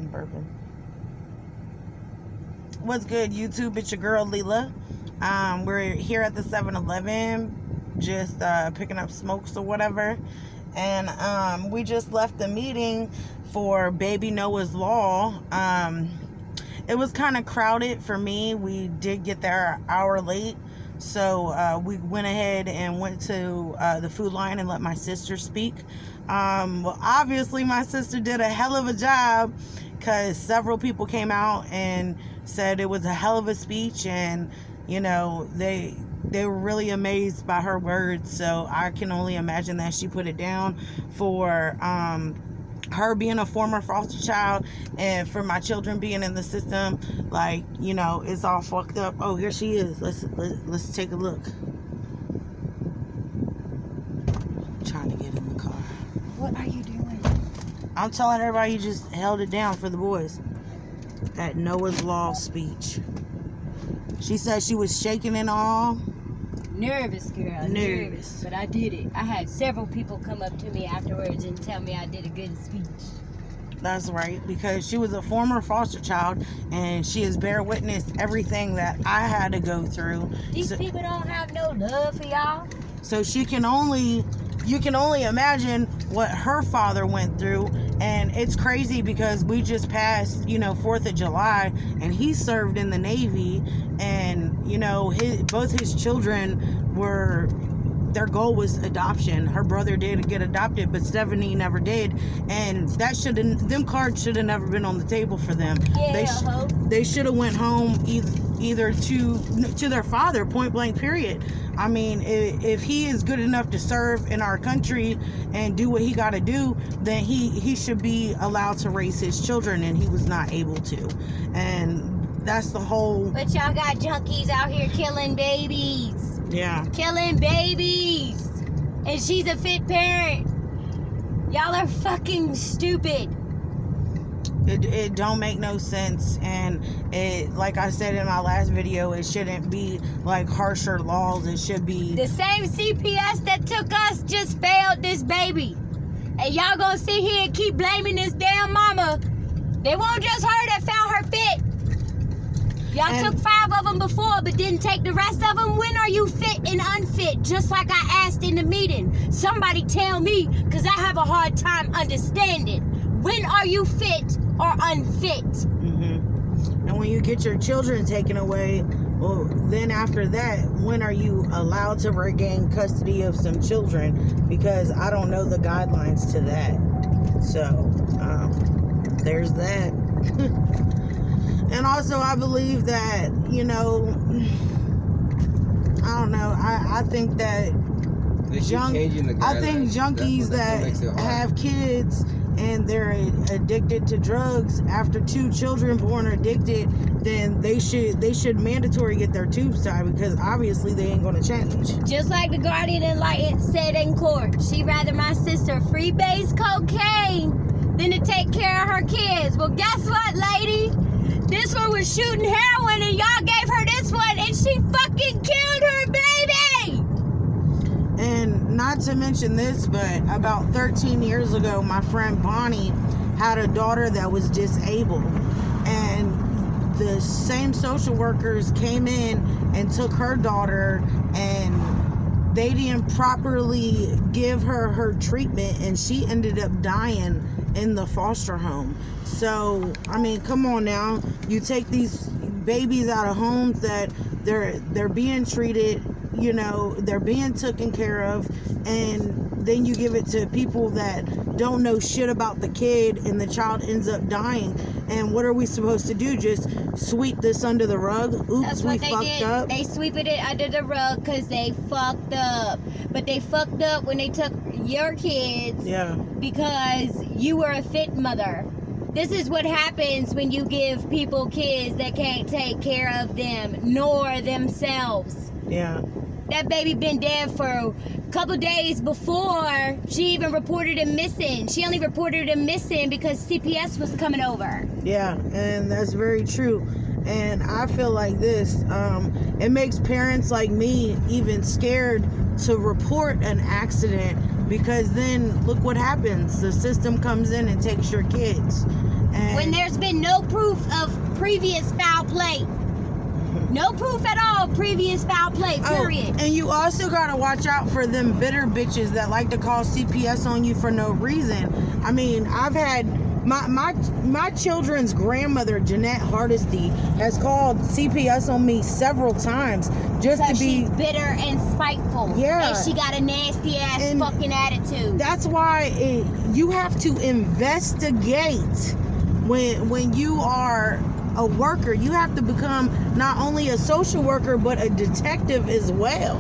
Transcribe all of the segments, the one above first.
Bourbon. What's good, YouTube? It's your girl, Leela. We're here at the 7-Eleven, just picking up smokes or whatever. And we just left the meeting for Baby Noah's Law. It was kind of crowded for me. We did get there an hour late. So we went ahead and went to the food line and let my sister speak. Well, obviously my sister did a hell of a job, because several people came out and said it was a hell of a speech, and you know, they were really amazed by her words. So I can only imagine that she put it down for her being a former foster child, and for my children being in the system. Like, you know, it's all fucked up. Oh, here she is. Let's take a look. Trying to get in the car. What are you doing? I'm telling everybody you just held it down for the boys. That Noah's Law speech. She said she was shaking and all. Nervous, girl. Nervous. But I did it. I had several people come up to me afterwards and tell me I did a good speech. That's right, because she was a former foster child, and she has bear witness everything that I had to go through. These people don't have no love for y'all. So you can only imagine what her father went through. And it's crazy because we just passed, you know, 4th of July, and he served in the Navy, and, you know, both his children their goal was adoption. Her brother did get adopted, but Stephanie never did. And them cards should have never been on the table for them. Yeah, they should have went home either to their father, point blank, period. I mean, if he is good enough to serve in our country and do what he got to do, then he should be allowed to raise his children, and he was not able to. And that's the whole... But y'all got junkies out here killing babies. Yeah. Killing babies. And she's a fit parent. Y'all are fucking stupid. It don't make no sense, and it, like I said in my last video, it shouldn't be like harsher laws. It should be the same CPS that took us just failed this baby, and y'all gonna sit here and keep blaming this damn mama. They won't just her that found her fit. Y'all took 5 of them before, but didn't take the rest of them. When are you fit and unfit? Just like I asked in the meeting. Somebody tell me, because I have a hard time understanding. When are you fit or unfit? Mm-hmm. And when you get your children taken away, well, then after that, when are you allowed to regain custody of some children? Because I don't know the guidelines to that. So, there's that. And also, I believe that, you know, I don't know, I think that junkies that have kids and they're addicted to drugs, after 2 children born are addicted, then they should mandatory get their tubes tied, because obviously they ain't gonna change. Just like the Guardian Enlightened said in court, she'd rather my sister freebase cocaine than to take care of her kids. Well, guess what, lady? This one was shooting heroin, and y'all gave her this one, and she fucking killed her baby! And not to mention this, but about 13 years ago, my friend Bonnie had a daughter that was disabled. And the same social workers came in and took her daughter, and they didn't properly give her treatment, and she ended up dying in the foster home. So, I mean, come on now. You take these babies out of homes that they're being treated, you know, they're being taken care of, and then you give it to people that don't know shit about the kid, and the child ends up dying. And what are we supposed to do? Just sweep this under the rug? Oops, we fucked up. They sweeping it under the rug because they fucked up. But they fucked up when they took your kids. Yeah. Because you were a fit mother. This is what happens when you give people kids that can't take care of them nor themselves. Yeah. That baby been dead for a couple days before she even reported him missing. She only reported him missing because CPS was coming over. Yeah, and that's very true. And I feel like this, it makes parents like me even scared to report an accident, because then look what happens. The system comes in and takes your kids. And when there's been no proof of previous foul play. No proof at all of previous foul play, period. And you also gotta watch out for them bitter bitches that like to call CPS on you for no reason. I mean, I've had my children's grandmother, Jeanette Hardesty, has called CPS on me several times just to be she's bitter and spiteful. Yeah. And she got a nasty ass And fucking attitude. That's why you have to investigate when you are a worker. You have to become not only a social worker but a detective as well.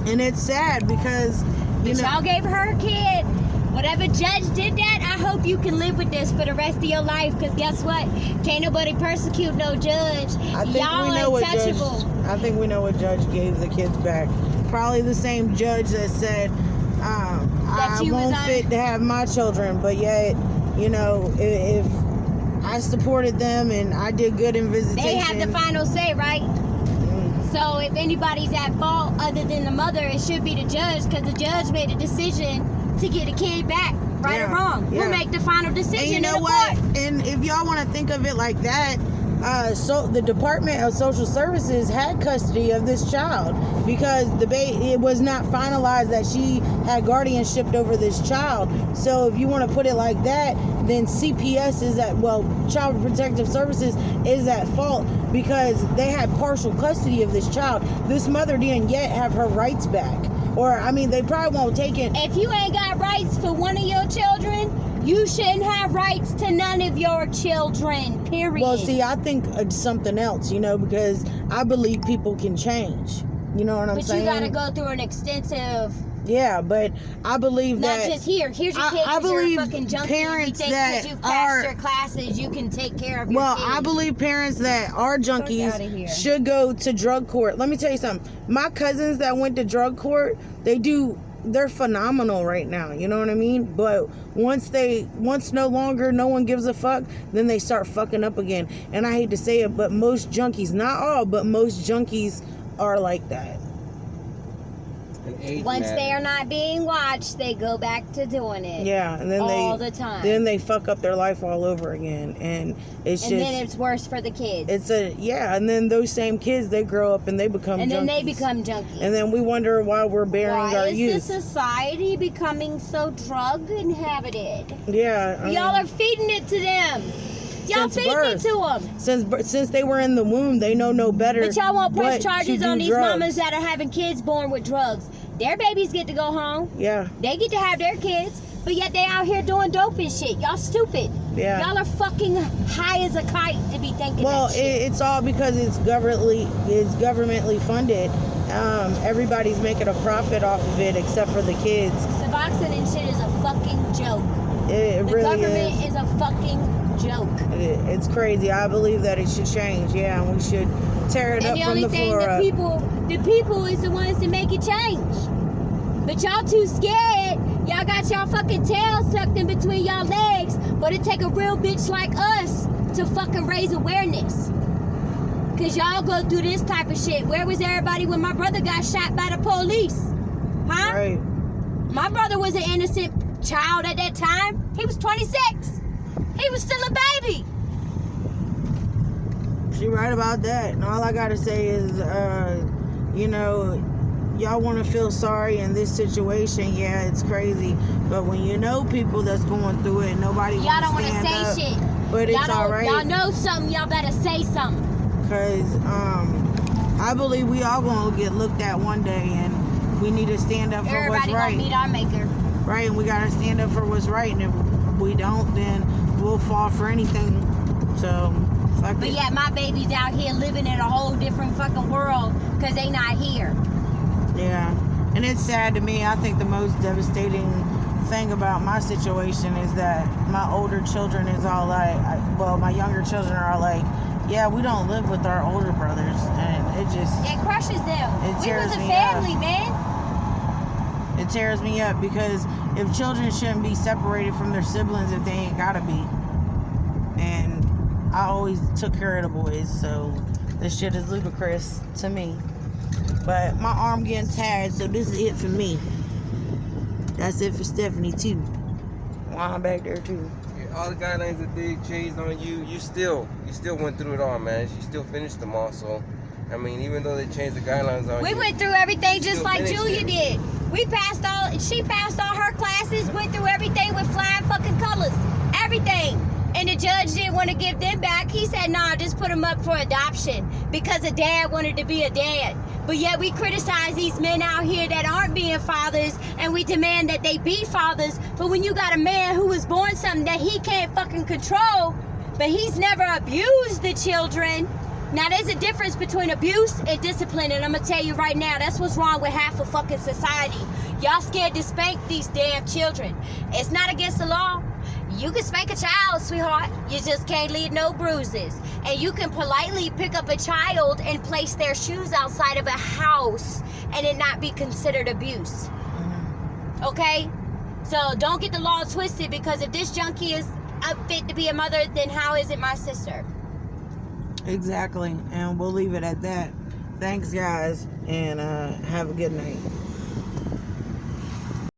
And it's sad because y'all gave her a kid. Whatever judge did that, I hope you can live with this for the rest of your life. Because guess what? Can't nobody persecute no judge. I think Y'all we know untouchable. I think we know what judge gave the kids back. Probably the same judge that said, I won't fit to have my children. But yet, if I supported them and I did good in visitation. They have the final say, right? So if anybody's at fault other than the mother, it should be the judge, because the judge made a decision to get a kid back, right or wrong. Yeah. We'll make the final decision. And you know in the what? court. And if y'all want to think of it like that, so the Department of Social Services had custody of this child because it was not finalized that she had guardianship over this child. So if you want to put it like that, then CPS is Child Protective Services is at fault because they had partial custody of this child. This mother didn't yet have her rights back. Or, they probably won't take it. If you ain't got rights for one of your children, you shouldn't have rights to none of your children, period. Well, see, I think it's something else, because I believe people can change. You know what I'm saying? But you gotta go through an extensive... Yeah, but I believe Not that... just here. Here's your kid. I believe you're a fucking junkie. parents you think that you've are... passed your classes, you can take care of your Well, kids. I believe parents that are junkies outta here. should go to drug court. Let me tell you something. My cousins that went to drug court, they're phenomenal right now. You know what I mean? But once no longer no one gives a fuck, then they start fucking up again. And I hate to say it, but most junkies, not all, but most junkies are like that. Once they are not being watched, they go back to doing it. Yeah, and then all the time. Then they fuck up their life all over again, and then it's worse for the kids. And then those same kids, they grow up and they become junkies. And then they become junkies. And then we wonder why we're bearing our youth. Why is the society becoming so drug inhabited? Yeah, y'all are feeding it to them. Y'all feeding it to them. Since they were in the womb, they know no better. But y'all won't press charges on these drugs. mamas that are having kids born with drugs. Their babies get to go home. Yeah. They get to have their kids, but yet they out here doing dope and shit. Y'all stupid. Yeah. Y'all are fucking high as a kite to be thinking that shit. It's all because it's governmentally funded. Everybody's making a profit off of it except for the kids. Suboxone and shit is a fucking joke. The government is a fucking joke. It's crazy. I believe that it should change. Yeah, and we should tear it up from the floor up. The people is the ones that make it change. But y'all too scared. Y'all got y'all fucking tails tucked in between y'all legs. But it take a real bitch like us to fucking raise awareness. Cause y'all go through this type of shit. Where was everybody when my brother got shot by the police? Huh? Right. My brother was an innocent child at that time. He was 26. He was still a baby. She right about that. And all I gotta say is, y'all want to feel sorry in this situation. Yeah, it's crazy. But when you know people that's going through it, nobody y'all don't want to say up, shit. But it's all right. Y'all know something. Y'all better say something. Because I believe we all gonna get looked at one day, and we need to stand up for what's right. Everybody gonna meet our maker. Right, and we gotta stand up for what's right. And if we don't, then we'll fall for anything. So. But yet my baby's out here living in a whole different fucking world because they not here. Yeah, and it's sad to me. I think the most devastating thing about my situation is that my older children is all like, my younger children are like, yeah, we don't live with our older brothers, and it crushes them. We was a family, man. It tears me up because if children shouldn't be separated from their siblings if they ain't gotta be, and I always took care of the boys, so this shit is ludicrous to me. But my arm getting tired, so this is it for me. That's it for Stephanie too. Well, I'm back there too. all the guidelines that they changed on you, you still went through it all, man. You still finished them all. So, I mean, even though they changed the guidelines on We you, went through everything just still like finished Julia it. did. She passed all her classes, went through everything with flying fucking colors. Everything. And the judge didn't want to give them back. He said, nah, just put them up for adoption because a dad wanted to be a dad. But yet we criticize these men out here that aren't being fathers, and we demand that they be fathers. But when you got a man who was born something that he can't fucking control, but he's never abused the children. Now, there's a difference between abuse and discipline, and I'm going to tell you right now, that's what's wrong with half of fucking society. Y'all scared to spank these damn children. It's not against the law. You can spank a child, sweetheart. You just can't leave no bruises. And you can politely pick up a child and place their shoes outside of a house and it not be considered abuse. Okay? So don't get the law twisted, because if this junkie is unfit to be a mother, then how is it my sister? Exactly. And we'll leave it at that. Thanks, guys, and have a good night.